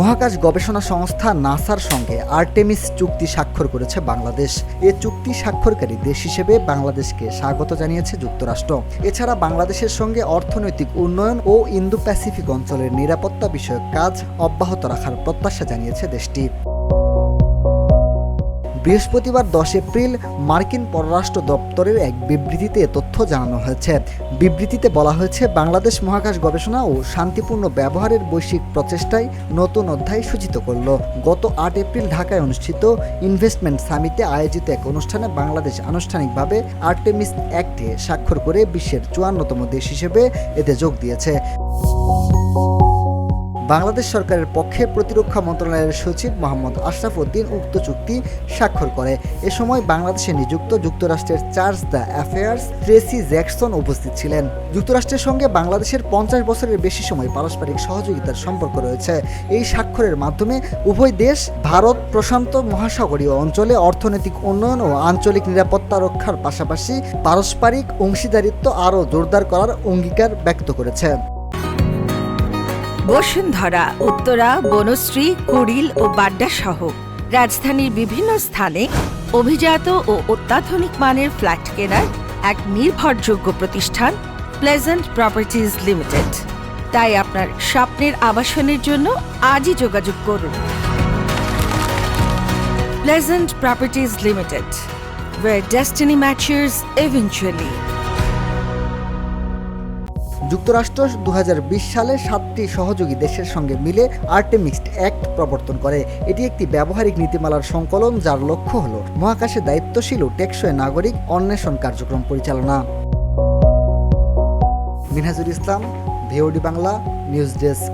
মহাকাশ গবেষণা সংস্থা নাসার সঙ্গে আর্টেমিস চুক্তি স্বাক্ষর করেছে বাংলাদেশ। এ চুক্তি স্বাক্ষরকারী দেশ হিসেবে বাংলাদেশকে স্বাগত জানিয়েছে যুক্তরাষ্ট্র। এছাড়া বাংলাদেশের সঙ্গে অর্থনৈতিক উন্নয়ন ও ইন্দো প্যাসিফিক অঞ্চলের নিরাপত্তা বিষয়ক কাজ অব্যাহত রাখার প্রত্যাশা জানিয়েছে দেশটি। বৃহস্পতিবার 10 এপ্রিল মার্কিন পররাষ্ট্র দপ্তরের এক বিবৃতিতে তথ্য জানানো হয়েছে। বিবৃতিতে বলা হয়েছে, বাংলাদেশ মহাকাশ গবেষণা ও শান্তিপূর্ণ ব্যবহারের বৈশ্বিক প্রচেষ্টায় নতুন অধ্যায় সূচিত করল। গত 8 এপ্রিল ঢাকায় অনুষ্ঠিত ইনভেস্টমেন্ট সামিটে আয়োজিত এক অনুষ্ঠানে বাংলাদেশ আনুষ্ঠানিকভাবে আর্টেমিস অ্যাক্টে স্বাক্ষর করে বিশ্বের 54তম দেশ হিসেবে এতে যোগ দিয়েছে। বাংলাদেশ সরকারের পক্ষে প্রতিরক্ষা মন্ত্রণালয়ের সচিব মোহাম্মদ আশরাফ উদ্দিন উক্ত চুক্তি স্বাক্ষর করে। এ সময় বাংলাদেশে নিযুক্ত যুক্তরাষ্ট্রের charge d' affaires Tracy Jackson উপস্থিত ছিলেন। যুক্তরাষ্ট্রের সঙ্গে বাংলাদেশের 50 বছরের বেশি সময় পারস্পরিক সহযোগিতার সম্পর্ক রয়েছে। এই স্বাক্ষরের মাধ্যমে উভয় দেশ ভারত প্রশান্ত মহাসাগরীয় অঞ্চলে অর্থনৈতিক উন্নয়ন ও আঞ্চলিক নিরাপত্তা রক্ষার পাশাপাশি পারস্পরিক অংশীদারিত্ব আরও জোরদার করার অঙ্গীকার ব্যক্ত করেছে। বসুন্ধরা, উত্তরা, বনশ্রী, কুড়িল ও বাড্ডা সহ রাজধানীর বিভিন্ন স্থানে অভিজাত ও অত্যাধুনিক মানের ফ্ল্যাট কেনার এক নির্ভরযোগ্য প্রতিষ্ঠান প্লেজেন্ট প্রপার্টিজ লিমিটেড। তাই আপনার স্বপ্নের আবাসনের জন্য আজই যোগাযোগ করুন। Pleasant properties limited, where destiny matches eventually. যুক্তরাষ্ট্র 2020 সালে 7টি সহযোগী দেশের সঙ্গে মিলে আর্টেমিস অ্যাক্ট প্রবর্তন করে। এটি একটি ব্যবহারিক নীতিমালার সংকলন, যার লক্ষ্য হল মহাকাশে দায়িত্বশীল ও টেকসই নাগরিক অন্বেষণ কার্যক্রম পরিচালনা। মিনহাজুল ইসলাম, ভিওডি বাংলা, নিউজ ডেস্ক।